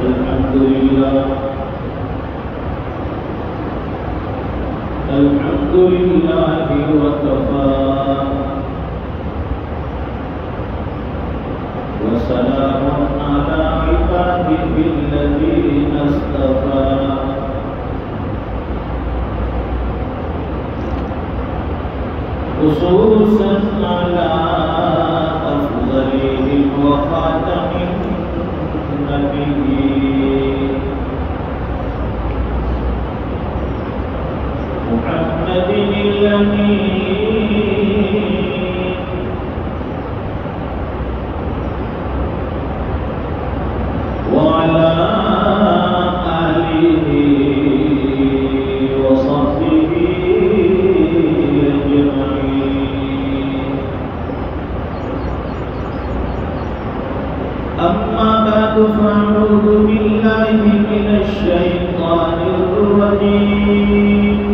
अल्हम्दुलिल्लाह वकफा व सलामुन अला इबादिहिल्लज़ीना इस्तफ़ा खुसूसन अला अफ़ज़लिहिम व ख़ातमिन नबिय्यीन मुहम्मदिनिल अमीन व अला आलिहि व सहबिहि अम्मा बादु फ़अऊज़ु बिल्लाहि मिनश शैतानिर रजीम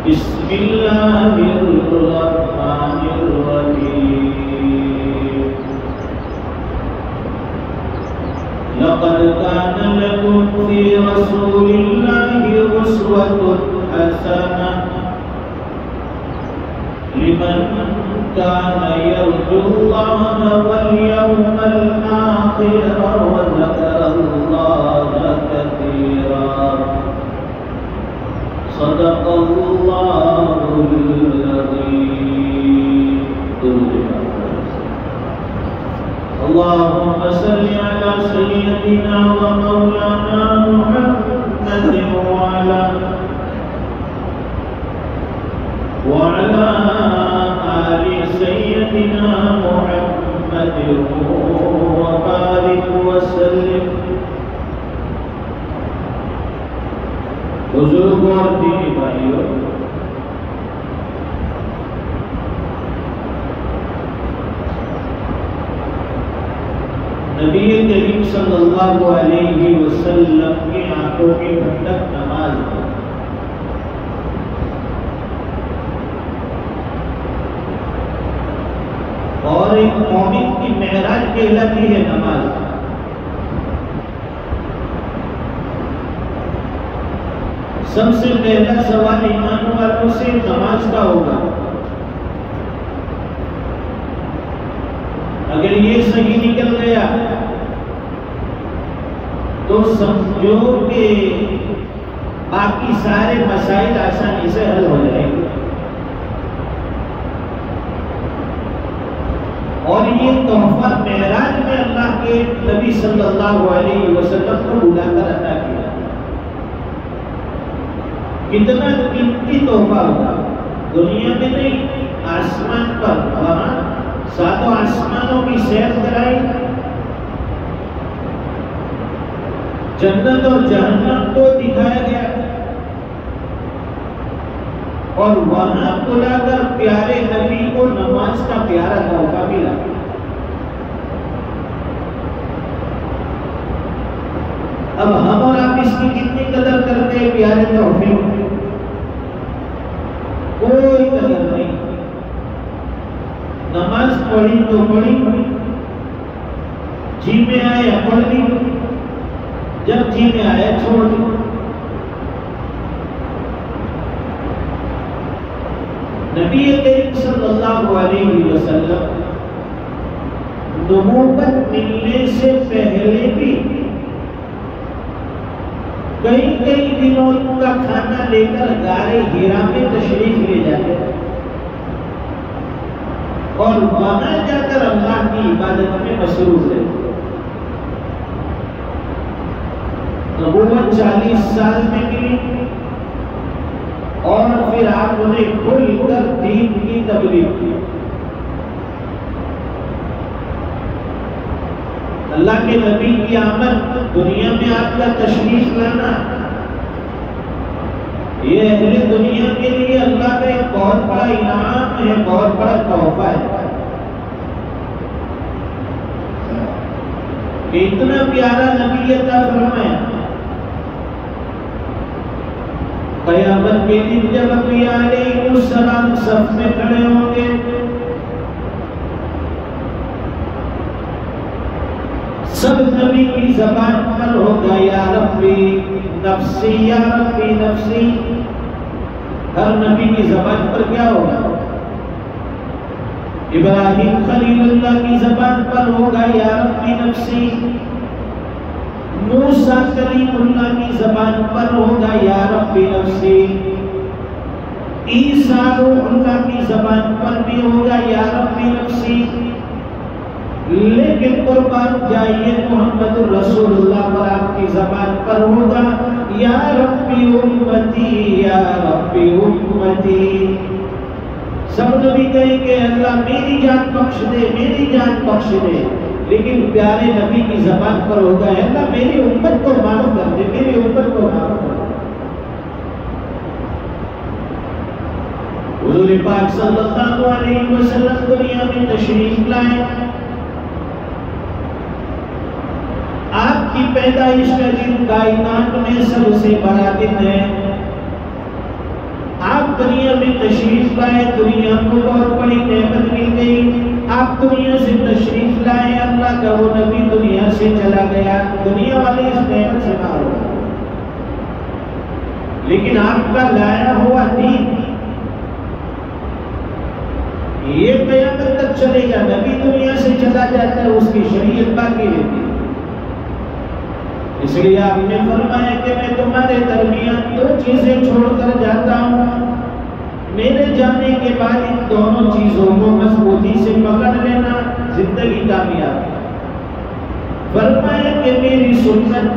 बिस्मिल्लाहिर रहमानिर रहीम लक़द काना लकुम फ़ी रसूलिल्लाहि उस्वतुन हसनह लिमन कान यर्जुल्लाह वल यौमल आखिर व ज़करल्लाह कसीरा सदक़ल्लाहुल अज़ीम। अल्लाहुम्मा सल्लि अला सय्यिदिना व मौलाना मुहम्मदिन व अला आलि सय्यिदिना मुहम्मदिन व बारिक व सल्लिम। बुजुर्गों और दीनी भाइयों, नबी करीम सल्लल्लाहु अलैहि वसल्लम की आंखों की ठंडक नमाज है। और एक मोमिन की मेहराज कहलाती है नमाज। सबसे पहला सवाल ईमान वालों से नमाज का होगा। अगर ये सही निकल गया तो समझो कि बाकी सारे मसाइल आसानी से हल हो जाएंगे। और ये तोहफा मेराज में अल्लाह के नबी सल्लल्लाहु अलैहि वसल्लम को बुलाकर अता किया। कितना कीमती तोहफा होगा, दुनिया में नहीं आसमान पर, वहां सातों आसमानों की सैर कराई, जन्नत और जहन्नम को दिखाया गया और वहां बुलाकर प्यारे नबी को नमाज का प्यारा तोहफा मिला। अब हम और आप इसकी कितनी कदर करते हैं प्यारे तोहफे? कोई कदर नहीं। नमाज पढ़ी तो पढ़ी, जी में आया पढ़ ली, जब जी में आया छोड़ दी। नबी करीम सल्लल्लाहु अलैहि वसल्लम नबूवत मिलने से पहले भी कई कई दिनों का खाना लेकर गारे हीरा में तशरीफ ले जाते और वहां जाकर अल्लाह की इबादत में मसरूफ रहते। नबूवत 40 साल में मिली और फिर आपने खुलकर दीन की तबलीग की। अल्लाह के नबी की आमद, दुनिया में आपका तशरीफ लाना, ये अहले दुनिया के लिए अल्लाह का एक बहुत बड़ा इनाम है, बहुत बड़ा तोहफा है। इतना प्यारा नबी अता फरमाया। क़यामत के दिन जब अंबिया अलैहिस्सलाम सफ में खड़े होंगे सब नबी की जबान पर होगा या रब्बी नफ्सी या रब्बी नफ्सी। हर नबी की जबान पर क्या होगा? इब्राहिम खलीलुल्लाह की जबान पर होगा या रब्बी नफ्सी। मूसा कलीमुल्लाह की जबान पर होगा या रब्बी नफ्सी। ईसा रूहुल्लाह की जबान पर भी होगा या रब्बी नफ्सी। लेकिन कुर्बान जाइए मोहम्मद रसूलुल्लाह पर आपकी जबान पर होगा या रब्बी उम्मती या रब्बी उम्मती। सब नबी कहेंगे अल्लाह मेरी जान बख्श दे, मेरी जान बख्श दे, लेकिन प्यारे नबी की जबान पर होगा अल्लाह मेरी उम्मत को माफ कर दे, मेरी उम्मत को माफ कर दे। हुजूर पाक सल्लल्लाहु अलैहि वसल्लम दुनिया में तशरीफ लाए। आपकी पैदाइश का दिन कायनात में सबसे बड़ा दिन है। आप दुनिया में तशरीफ लाए, दुनिया को बहुत बड़ी नेमत मिल गई। आप दुनिया से तशरीफ लाए, अल्लाह का वो नबी दुनिया से चला गया, दुनिया वाले इस नेमत से ना हो। लेकिन आपका लाया हुआ दीन ये क़यामत तक चलेगा। नबी दुनिया से चला जाता है, उसकी शरीयत बाकी रहती है। इसलिए आपने फरमाया कि मैं तुम्हारे दरमियान दो चीजें छोड़कर जाता हूँ, मेरे जाने के बाद इन दोनों चीजों को मजबूती से पकड़ लेना, जिंदगी कामयाब। फरमाया कि मेरी सुन्नत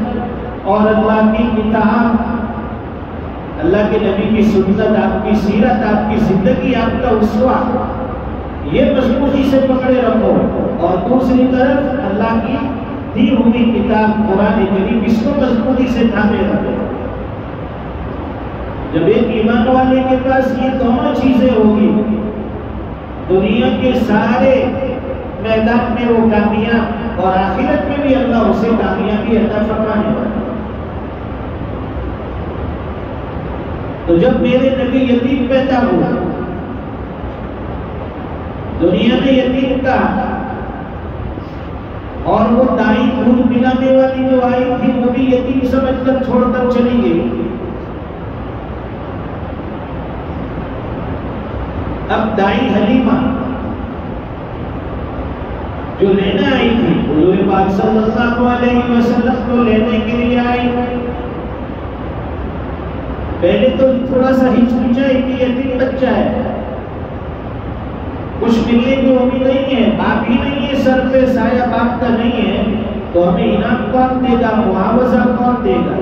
और अल्लाह की किताब, अल्लाह के नबी की सुन्नत, आपकी सीरत, आपकी जिंदगी, आपका उस्वा, ये मजबूती से पकड़े रखो। और दूसरी तरफ अल्लाह की दी हुई किताब कुरान करीम, इसको मजबूती से थामे रखो। जब एक ईमान वाले के पास ये दोनों चीजें होगी, दुनिया के सारे मैदान में वो कामयाब, और आखिरत में भी अल्लाह उसे कामयाबी अता फरमाने वाला। तो जब मेरे नबी यतीम पैदा हुआ, दुनिया में यतीम का, और वो दाई दूध पिलाने वाली जो आई थी वो भी यतीम समझकर छोड़कर चली गई। अब दाई हलीमा जो लेने आई थी, हुजूर पाक सल्लल्लाहु अलैहि वसल्लम को लेने के लिए आई। पहले तो थोड़ा सा हिचकिचाई कि यतीम बच्चा है, कुछ मिलने की उम्मीद नहीं है, बाप ही नहीं है, सर पे साया बाप का नहीं है, तो हमें इनाम कौन देगा, मुआवजा कौन देगा।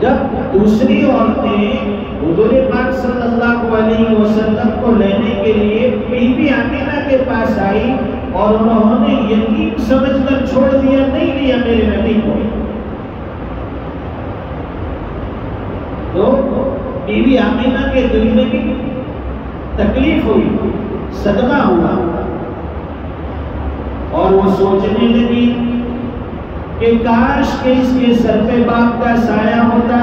जब दूसरी औरतें हुजूर पाक सल्लल्लाहु अलैहि वसल्लम को लेने के लिए बीबी आमिना के पास आई और उन्होंने यतीम समझकर छोड़ दिया, नहीं लिया मेरे नबी को, तो बीबी आमिना के दिल में भी तकलीफ हुई, सदमा हुआ, और वो सोचने लगी कि काश के इसके सर पे बाप का साया होता,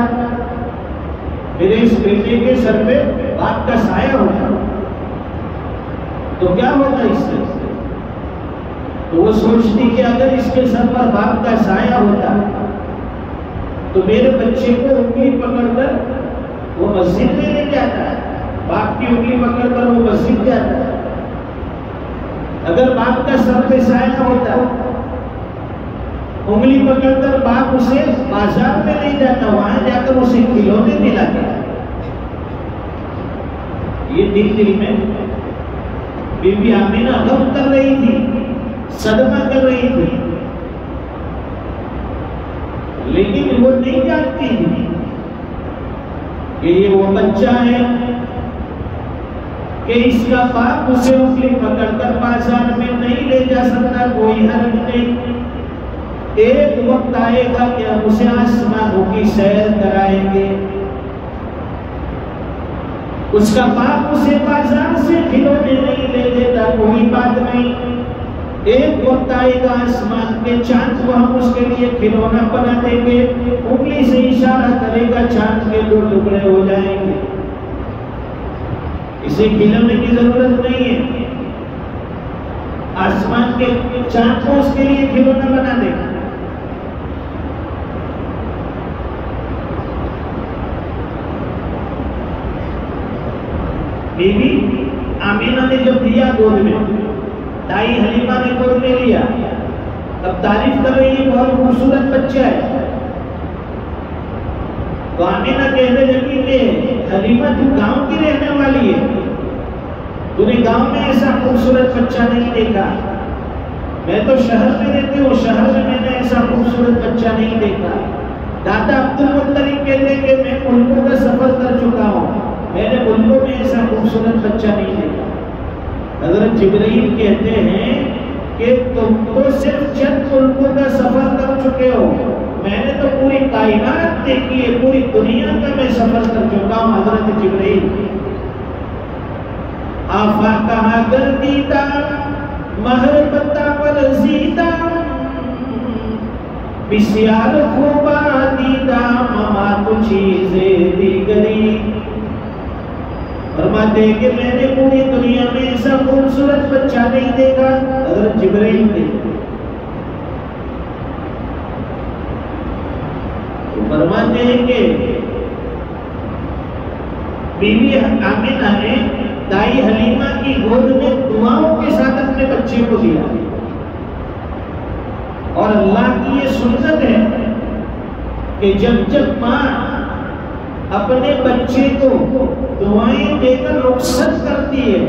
मेरे इस बेटे के सर पे बाप का साया होता, तो क्या होता इससे। तो वो सोचती कि अगर इसके सर पर बाप का साया होता तो मेरे बच्चे को उंगली पकड़कर वो मस्जिद में ले जाता है, बाप की उंगली पकड़कर वो मस्जिद जाता है। अगर बाप का सर पे साया होता, उंगली पकड़कर बाप उसे बाजार में ले जाता, वहां जाकर उसे खिलौने दिलाता। ये दिल में बीबी आमिना गम कर रही थी, सदमा कर रही थी, लेकिन वो नहीं जानती थी कि ये वो बच्चा है कि इसका बाप उसे उंगली पकड़कर बाजार में नहीं ले जा सकता, कोई हर्ज नहीं। एक वक्त आएगा कि हम उसे आसमानों की सैर कराएंगे, उसका बाप उसे बाजार से खिलौने नहीं ले देता, कोई बात नहीं। एक वक्त आएगा आसमान के चांद को हम उसके लिए खिलौना बना देंगे, उंगली से इशारा करेगा, चांद के दो टुकड़े हो जाएंगे। इसे खिलौने की जरूरत नहीं है, आसमान के चांद को उसके लिए खिलौना बना देगा। बीबी आमीना ने जब दिया गोद में, दाई हलीमा ने गोद में लिया, तब तारीफ कर रही है बहुत खूबसूरत बच्चा है। तो आमीना कहने लगी कि हलीमा तू गांव की रहने वाली है, तूने गांव में ऐसा खूबसूरत बच्चा नहीं देखा। मैं तो शहर में रहती हूँ, शहर में मैंने ऐसा खूबसूरत बच्चा नहीं देखा। दादा अब्दुल मुत्तलिब कहते हैं कि मैं मुल्कों का सफर कर चुका हूँ, मैंने मुल्कों में ऐसा खूबसूरत बच्चा नहीं देखा। हज़रत जिब्रील कहते हैं कि तुम तो सिर्फ चंद मुल्कों का सफर कर चुके हो, मैंने तो पूरी कायनात देखी है, पूरी दुनिया का मैं सफर कर चुका हूँ। हज़रत जिब्रील आफा कहा गर्दीदा महर पत्ता पर सीता बिस्यार खूबा दीदा ममा तो चीजें दीगरी। फरमाते कि मैंने पूरी दुनिया में ऐसा खूबसूरत बच्चा नहीं देखा। हज़रत जिब्रील ने फरमाते हैं कि बीवी आमिना ने दाई हलीमा की गोद में दुआओं के साथ अपने बच्चे को दिया। और अल्लाह की ये सुन्नत है कि जब जब माँ अपने बच्चे को दुआएं देकर रुखसत करती है,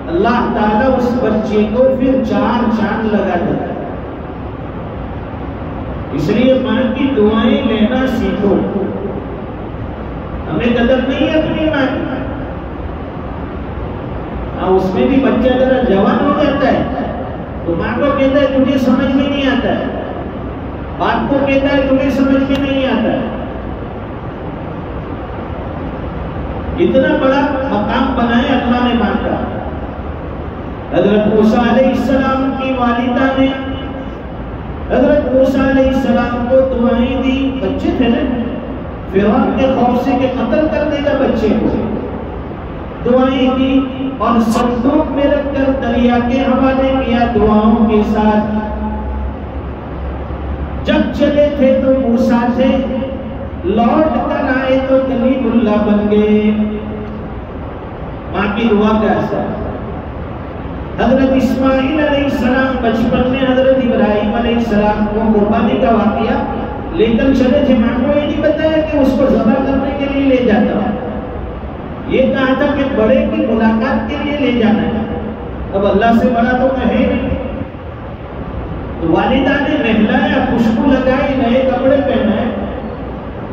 अल्लाह ताला उस बच्चे को फिर 4 चांद लगा देता है। इसलिए माँ की दुआएं लेना सीखो। हमें कदर नहीं है अपनी माँ की। उसमें भी बच्चा जरा जवान हो जाता है तो माँ को कहता है तुझे समझ में नहीं आता है, बाप को कहता है तुझे समझ में नहीं आता है। इतना बड़ा मकाम बनाया अल्लाह ने माँ का। हज़रत मूसा अलैहिस्सलाम की वालिदा ने हज़रत मूसा अलैहिस्सलाम को दुआएं दी। बच्चे थे ना, फिरौन के खौफ से कि कत्ल कर देगा बच्चे को, दुआएं दी और संदूक में रखकर दरिया के हवाले किया दुआओं के साथ। जब चले थे तो मूसा थे, लौट कर आए तो कलीमुल्लाह बन गए। माँ की दुआ का असर। हजरत इस्माइल अलैहिस्सलाम बचपन में हजरत इब्राहिम अलैहिस्सलाम को कुर्बानी का वाक़या लेकर चले थे। माँ को ये नहीं बताया कि उसको ज़बह करने के लिए ले जाता है, ये कहा था कि बड़े की मुलाकात के लिए ले जाना है। अब अल्लाह से बड़ा तो कहे नहीं। तो वालिदा ने नहलाया, खुशबू लगाई, नए कपड़े पहनाए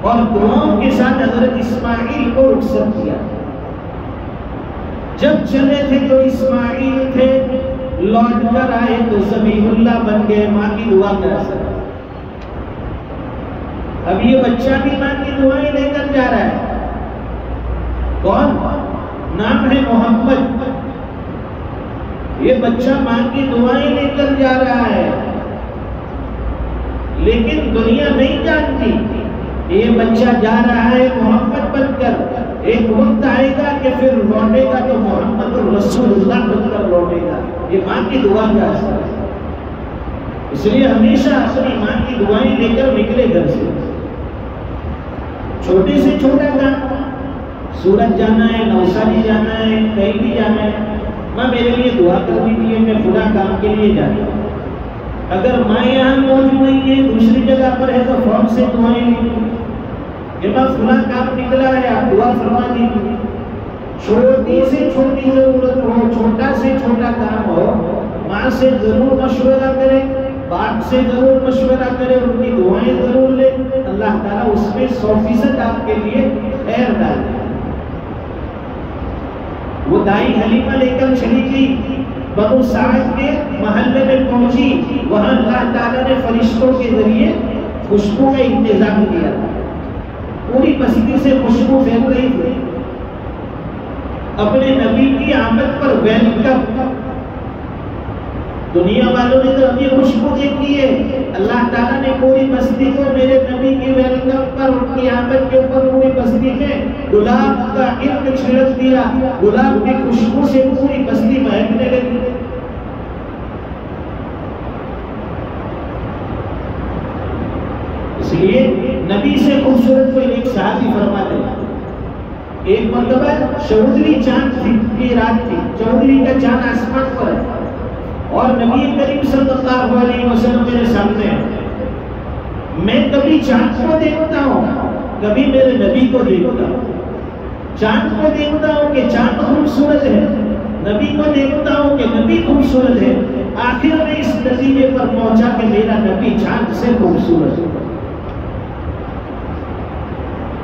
और दुआओं के साथ हजरत इस्माइल को रुखसत किया। जब चले थे तो इस्माइल थे, लौट कर आए तो ज़बीहुल्लाह बन गए। माँ की दुआ का असर। अब ये बच्चा भी माँ की दुआएं लेकर जा रहा है। कौन? नाम है मोहम्मद। ये बच्चा माँ की दुआएं लेकर जा रहा है, लेकिन दुनिया नहीं जानती ये बच्चा जा रहा है मोहम्मद बनकर। एक वक्त आएगा कि फिर लौटेगा तो मोहम्मद रसूलुल्लाह बनकर लौटेगा। ये माँ की दुआ का असर है। इसलिए हमेशा अपनी माँ की दुआएं लेकर निकले घर से। छोटे से छोटा काम, सूरत जाना है, नौसारी जाना है, कहीं भी जाना है, माँ मेरे लिए दुआ कर दीजिए, मैं पूरा काम के लिए जाता हूँ। अगर माँ यहाँ मौजूद नहीं है, दूसरी जगह पर है, तो फोन से दुआएं लीजिए कि माँ फुला काम निकला है, आप दुआ फरमा दीजिए। छोटी से छोटी जरूरत हो, छोटा से छोटा काम हो, माँ से जरूर मशवरा करें, बाप से जरूर मशवरा करें, उनकी दुआएं जरूर लें। अल्लाह ताला उसमें 100% आपके लिए खैर डाल दे। वो दाई हलीमा लेकर चली गई, बनु साद के महल्ले में पहुंची। वहां अल्लाह ताला ने फरिश्तों के जरिए खुशबू का इंतजाम किया। पूरी बस्ती से खुशबू फैल रही थी। अपने नबी की आमद पर वेलकम। दुनिया वालों ने तो अभी खुशबू देखी है, अल्लाह ताला ने पूरी बस्ती को मेरे नबी की वेलकम पर, उनकी आमद के ऊपर पूरी बस्ती में गुलाब का इल्क छिड़क दिया। गुलाब की खुशबू से पूरी बस्ती महकने लगी। सहाबी फरमाते हैं, एक मर्तबा 14वीं चांद की रात थी, 14वीं का चांद आसमान पर है और नबी करीम सल्लल्लाहु अलैहि वसल्लम मेरे सामने है। मैं कभी चांद को देखता हूँ, कभी मेरे नबी को देखता हूँ। चांद को देखता हूँ कि चांद खूबसूरत है, नबी को देखता हूँ कि नबी खूबसूरत है। आखिर में इस नतीजे पर पहुंचा कि मेरा नबी चांद से खूबसूरत है।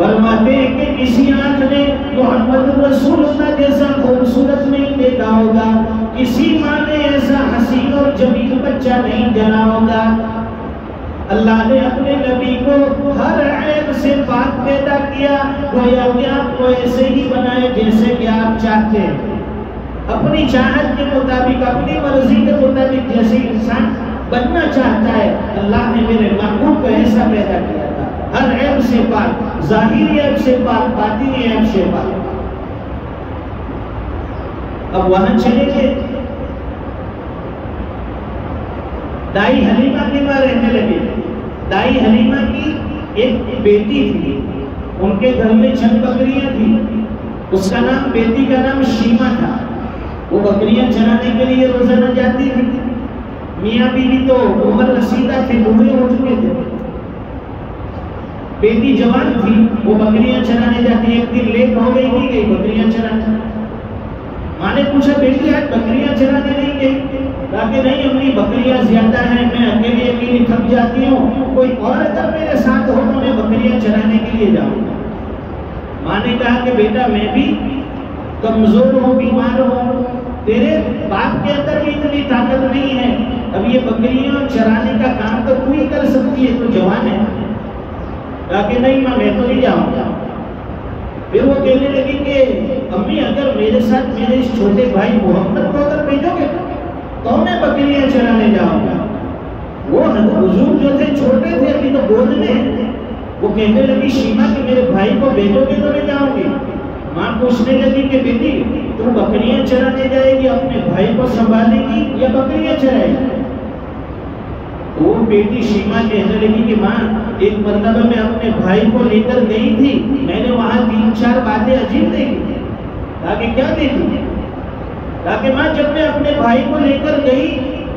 फरमाते हैं कि किसी आंख ने मोहम्मद रसूलुल्लाह जैसा खूबसूरत नहीं देखा होगा, किसी माँ ने ऐसा हसीन और जमील बच्चा नहीं जना होगा। अल्लाह ने अपने नबी को हर ऐब से पाक पैदा किया, गोया कि आपको ऐसे ही बनाए जैसे कि आप चाहते हैं। अपनी चाहत के मुताबिक, अपनी मर्जी के मुताबिक जैसे इंसान बनना चाहता है, अल्लाह ने मेरे महबूब को ऐसा पैदा किया था, हर ऐब से पाक, ज़ाहिरी ऐब से पाक, बातिनी ऐब से पाक। अब वहां चलेंगे, दाई हलीमा के पास रहने लगे। दाई हलीमा की एक बेटी थी, उनके घर में 6 बकरियां थी। उसका नाम, बेटी का नाम शीमा था। वो बकरियां चराने के लिए रोजाना जाती थी। मियाँ बीवी तो उम्र रसीदा थे, बूढ़े हो चुके थे। बेटी जवान थी, वो बकरियां चराने जाती। एक दिन लेट हो गई, नहीं गई बकरियां चराने। माँ ने पूछा, बेटी आज बकरियां चराने नहीं गई? कहा कि नहीं अम्मी, बकरियां ज्यादा हैं, मैं अकेली अकेली थक जाती हूँ, कोई और अगर मेरे साथ हो तो मैं बकरियां चराने के लिए जाऊंगा। माँ ने कहा कि बेटा मैं भी कमजोर हूँ, बीमार हूँ, तेरे बाप के अंदर भी इतनी ताकत नहीं है, अब ये बकरियां चराने का काम तो तू ही कर सकती है, तो जवान है। कहा कि नहीं माँ, मैं तो नहीं जाऊंगा। फिर वो कहने लगी कि अम्मी अगर मेरे साथ मेरे इस छोटे भाई मोहम्मद को अगर भेजोगे तो मैं बकरियां चराने जाऊंगा। वो हुजूर जो थे छोटे थे, अभी तो गोद में। वो कहने लगी शीमा कि मेरे भाई को भेजोगे तो मैं जाऊंगी। माँ पूछने लगी कि बेटी तू बकरियां चराने जाएगी, अपने भाई को संभालेगी या बकरियां चराएगी? तो वो बेटी शीमा कहने लगी कि माँ एक मर्तबा मैं अपने भाई को लेकर गई थी, मैंने वहां 3-4 बातें अजीब देखी। कहा कि क्या देखी? कहा कि माँ जब मैं अपने भाई को लेकर गई,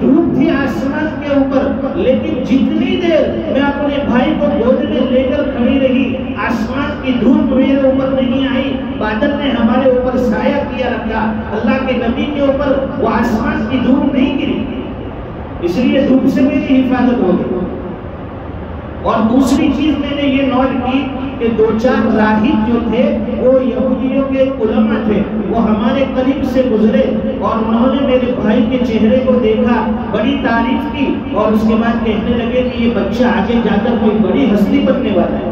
धूप थी आसमान के ऊपर, लेकिन जितनी देर मैं अपने भाई को गोद में लेकर खड़ी रही, आसमान की धूप मेरे ऊपर नहीं आई, बादल ने हमारे ऊपर साया किया रखा। अल्लाह के नबी के ऊपर वो आसमान की धूप नहीं गिरी, इसलिए धूप से मेरी हिफाजत हो गई। और दूसरी चीज मैंने ये नोट की कि 2-4 राहिब जो थे वो यहूदियों के उलमा थे, वो हमारे करीब से गुजरे और उन्होंने मेरे भाई के चेहरे को देखा, बड़ी तारीफ की और उसके बाद कहने लगे कि ये बच्चा आगे जाकर कोई बड़ी हस्ती बनने वाला है।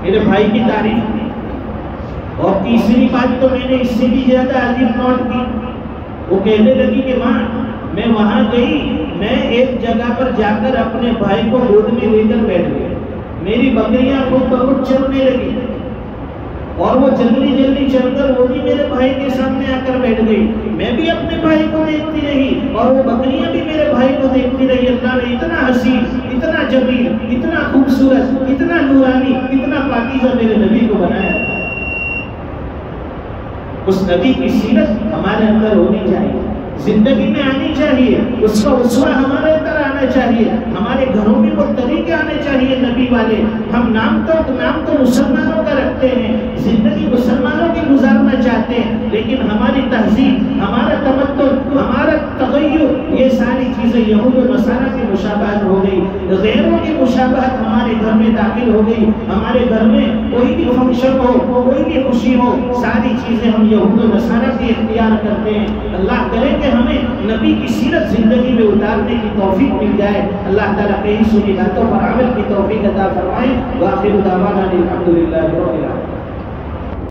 मेरे भाई की तारीफ की। और तीसरी बात तो मैंने इससे भी ज्यादा अजीब नोट की, वो कहने लगी कि माँ मैं वहां गई, मैं एक जगह पर जाकर अपने भाई को गोद में लेकर बैठ गई, मेरी बकरियां खुद बहुत चलने लगी और वो जल्दी जल्दी चलकर वो भी मेरे भाई के सामने आकर बैठ गई। मैं भी अपने भाई को देखती रही और वो बकरियां भी मेरे भाई को देखती रही। अल्लाह ने इतना हसीन, इतना जमील, इतना खूबसूरत, इतना नूरानी, इतना पाकीज़ा मेरे नबी को बनाया। उस नबी की सीरत हमारे अंदर होनी चाहिए, जिंदगी में आनी चाहिए, उसका उस्वा हमारे अंदर आना चाहिए, हमारे घरों में वो तरीके आने चाहिए नबी वाले। हम नाम तो मुसलमानों का रखते हैं, जिंदगी मुसलमानों की गुजारना चाहते हैं, लेकिन हमारी तहजीब, हमारा तमद्दुन, हमारा तगय्युर, ये सारी चीजें यहूद और नसारा की मुशाबहत हो गई, गैरों की मुशाबहत हमारे घर में दाखिल हो गई। हमारे घर में कोई भी फंक्शन हो, कोई भी खुशी हो, सारी चीजें हम यहूद और नसारा की इख्तियार करते हैं। अल्लाह करे कि हमें नबी की सीरत जिंदगी में उतारने की तौफीक मिल जाए। अल्लाह ताला कहीं सुनी बातों पर अमल की तौफीक अता फरमाए। व आखिर दावाना अल्हम्दुलिल्लाहि रब्बिल आलमीन।